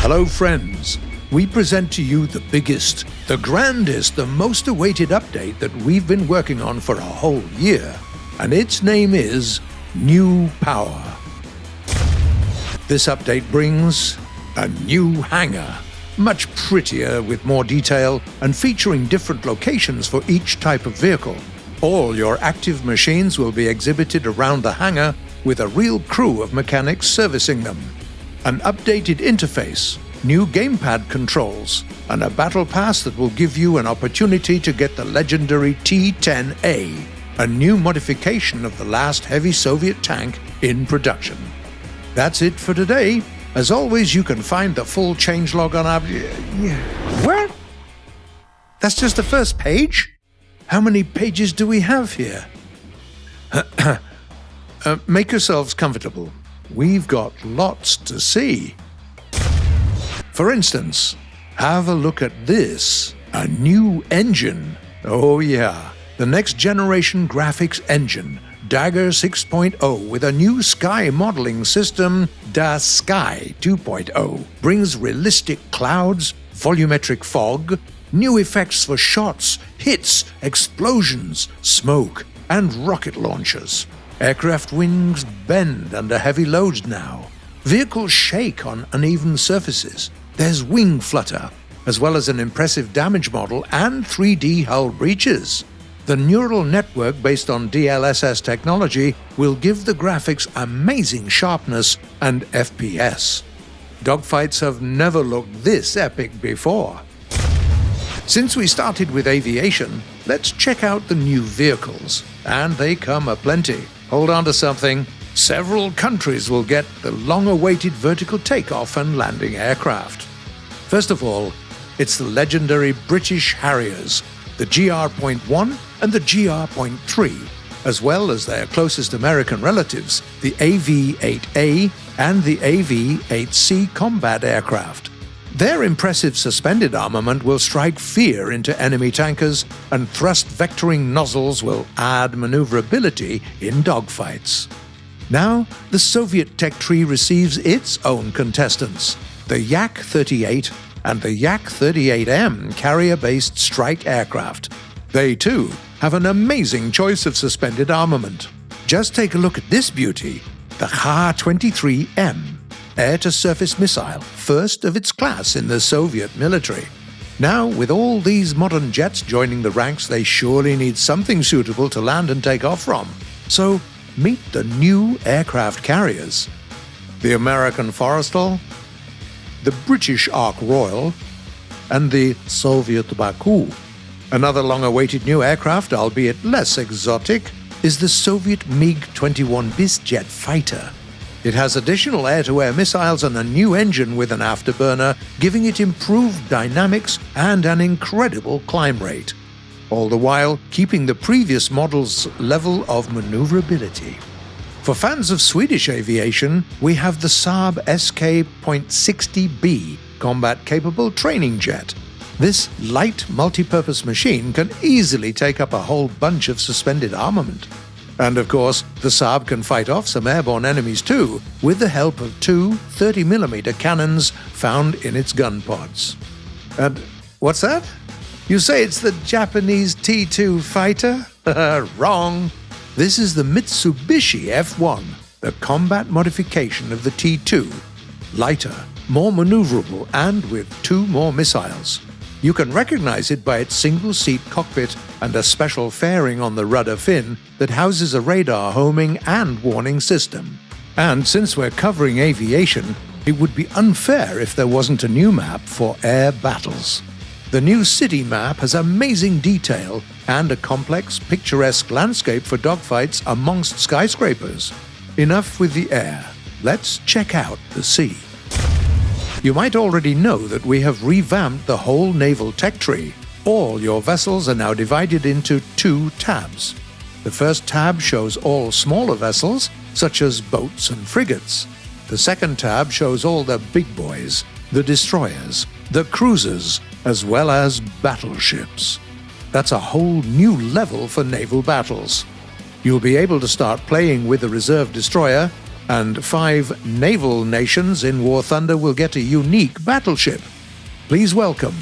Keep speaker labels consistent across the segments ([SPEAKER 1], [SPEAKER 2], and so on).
[SPEAKER 1] Hello friends, we present to you the biggest, the grandest, the most awaited update that we've been working on for a whole year, and its name is New Power. This update brings a new hangar, much prettier with more detail and featuring different locations for each type of vehicle. All your active machines will be exhibited around the hangar with a real crew of mechanics servicing them. An updated interface, new gamepad controls, and a battle pass that will give you an opportunity to get the legendary T-10A, a new modification of the last heavy Soviet tank in production. That's it for today. As always, you can find the full changelog on our... What? That's just the first page? How many pages do we have here? Make yourselves comfortable. We've got lots to see. For instance, have a look at this. A new engine. Oh yeah, the next generation graphics engine, Dagger 6.0, with a new sky modeling system, Das Sky 2.0, brings realistic clouds, volumetric fog, new effects for shots, hits, explosions, smoke, and rocket launchers. Aircraft wings bend under heavy loads now. Vehicles shake on uneven surfaces. There's wing flutter, as well as an impressive damage model and 3D hull breaches. The neural network based on DLSS technology will give the graphics amazing sharpness and FPS. Dogfights have never looked this epic before. Since we started with aviation, let's check out the new vehicles, and they come aplenty. Hold on to something. Several countries will get the long-awaited vertical takeoff and landing aircraft. First of all, it's the legendary British Harriers, the GR.1 and the GR.3, as well as their closest American relatives, the AV-8A and the AV-8C combat aircraft. Their impressive suspended armament will strike fear into enemy tankers, and thrust vectoring nozzles will add maneuverability in dogfights. Now, the Soviet tech tree receives its own contestants, the Yak-38 and the Yak-38M carrier-based strike aircraft. They too have an amazing choice of suspended armament. Just take a look at this beauty, the Kha-23M. Air-to-surface missile, first of its class in the Soviet military. Now, with all these modern jets joining the ranks, they surely need something suitable to land and take off from. So, meet the new aircraft carriers. The American Forrestal, the British Ark Royal, and the Soviet Baku. Another long-awaited new aircraft, albeit less exotic, is the Soviet MiG-21 Bizjet fighter. It has additional air-to-air missiles and a new engine with an afterburner, giving it improved dynamics and an incredible climb rate, all the while keeping the previous model's level of maneuverability. For fans of Swedish aviation, we have the Saab SK.60B combat-capable training jet. This light multi-purpose machine can easily take up a whole bunch of suspended armament. And of course, the Saab can fight off some airborne enemies too, with the help of two 30mm cannons found in its gun pods. And what's that? You say it's the Japanese T-2 fighter? Wrong! This is the Mitsubishi F1, the combat modification of the T-2. Lighter, more maneuverable, and with two more missiles. You can recognize it by its single-seat cockpit and a special fairing on the rudder fin that houses a radar homing and warning system. And since we're covering aviation, it would be unfair if there wasn't a new map for air battles. The new city map has amazing detail and a complex, picturesque landscape for dogfights amongst skyscrapers. Enough with the air. Let's check out the sea. You might already know that we have revamped the whole naval tech tree. All your vessels are now divided into two tabs. The first tab shows all smaller vessels, such as boats and frigates. The second tab shows all the big boys, the destroyers, the cruisers, as well as battleships. That's a whole new level for naval battles. You'll be able to start playing with the reserve destroyer, and 5 naval nations in War Thunder will get a unique battleship. Please welcome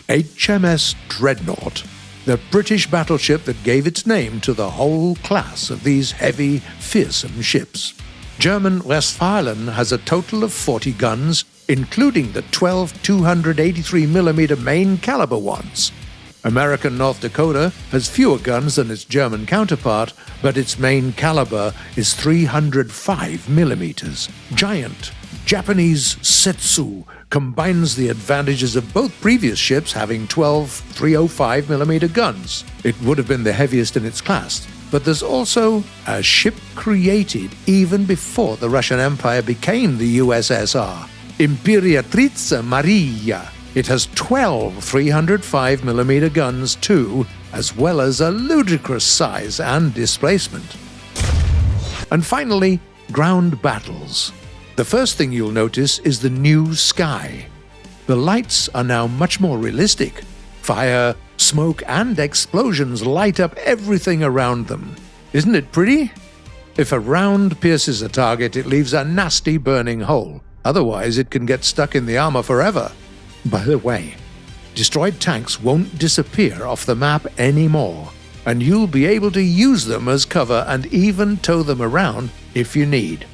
[SPEAKER 1] HMS Dreadnought, the British battleship that gave its name to the whole class of these heavy, fearsome ships. German Westphalen has a total of 40 guns, including the 12 283mm main caliber ones. American North Dakota has fewer guns than its German counterpart, but its main caliber is 305mm. Giant Japanese Setsu combines the advantages of both previous ships having 12 305mm guns. It would have been the heaviest in its class. But there's also a ship created even before the Russian Empire became the USSR, Imperatrice Maria. It has 12 305mm guns too, as well as a ludicrous size and displacement. And finally, ground battles. The first thing you'll notice is the new sky. The lights are now much more realistic. Fire, smoke, and explosions light up everything around them. Isn't it pretty? If a round pierces a target, it leaves a nasty burning hole. Otherwise, it can get stuck in the armor forever. By the way, destroyed tanks won't disappear off the map anymore, and you'll be able to use them as cover and even tow them around if you need.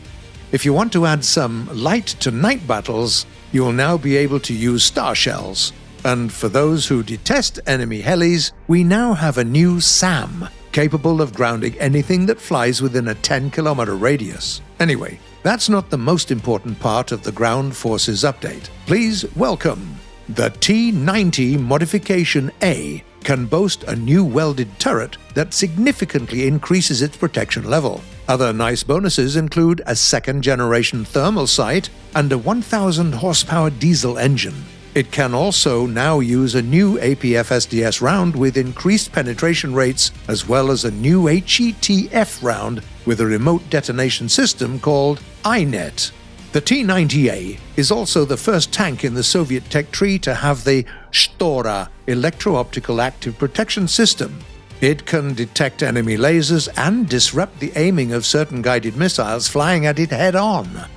[SPEAKER 1] If you want to add some light to night battles, you'll now be able to use star shells. And for those who detest enemy helis, we now have a new SAM, capable of grounding anything that flies within a 10-kilometer radius. Anyway, that's not the most important part of the Ground Forces update. Please welcome the T-90 Modification A can boast a new welded turret that significantly increases its protection level. Other nice bonuses include a second-generation thermal sight and a 1,000 horsepower diesel engine. It can also now use a new APF-SDS round with increased penetration rates, as well as a new HETF round with a remote detonation system called INET. The T-90A is also the first tank in the Soviet tech tree to have the Shtora electro-optical active protection system. It can detect enemy lasers and disrupt the aiming of certain guided missiles flying at it head-on.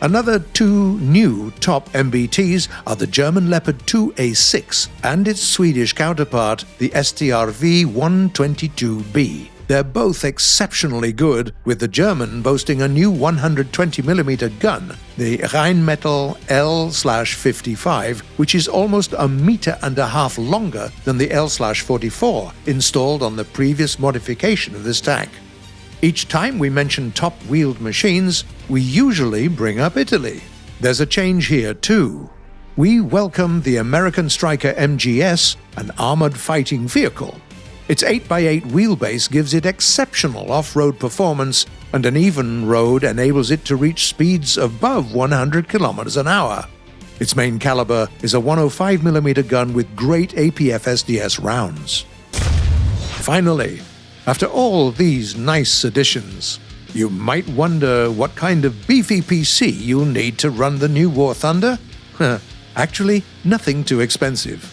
[SPEAKER 1] Another 2 new top MBTs are the German Leopard 2A6 and its Swedish counterpart, the STRV-122B. They're both exceptionally good, with the German boasting a new 120mm gun, the Rheinmetall L/55, which is almost 1.5 meters longer than the L/44 installed on the previous modification of this tank. Each time we mention top-wheeled machines, we usually bring up Italy. There's a change here too. We welcome the American Striker MGS, an armored fighting vehicle. Its 8x8 wheelbase gives it exceptional off-road performance, and an even road enables it to reach speeds above 100 km an hour. Its main caliber is a 105mm gun with great APF-SDS rounds. Finally, after all these nice additions, you might wonder what kind of beefy PC you'll need to run the new War Thunder? Actually, nothing too expensive.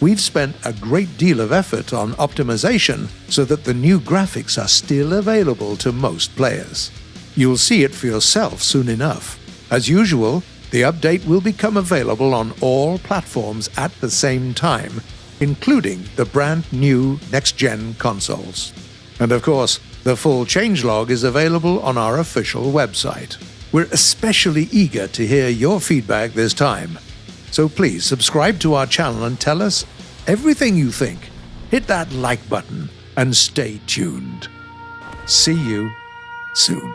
[SPEAKER 1] We've spent a great deal of effort on optimization so that the new graphics are still available to most players. You'll see it for yourself soon enough. As usual, the update will become available on all platforms at the same time, including the brand new next-gen consoles. And of course, the full changelog is available on our official website. We're especially eager to hear your feedback this time. So please subscribe to our channel and tell us everything you think. Hit that like button and stay tuned. See you soon.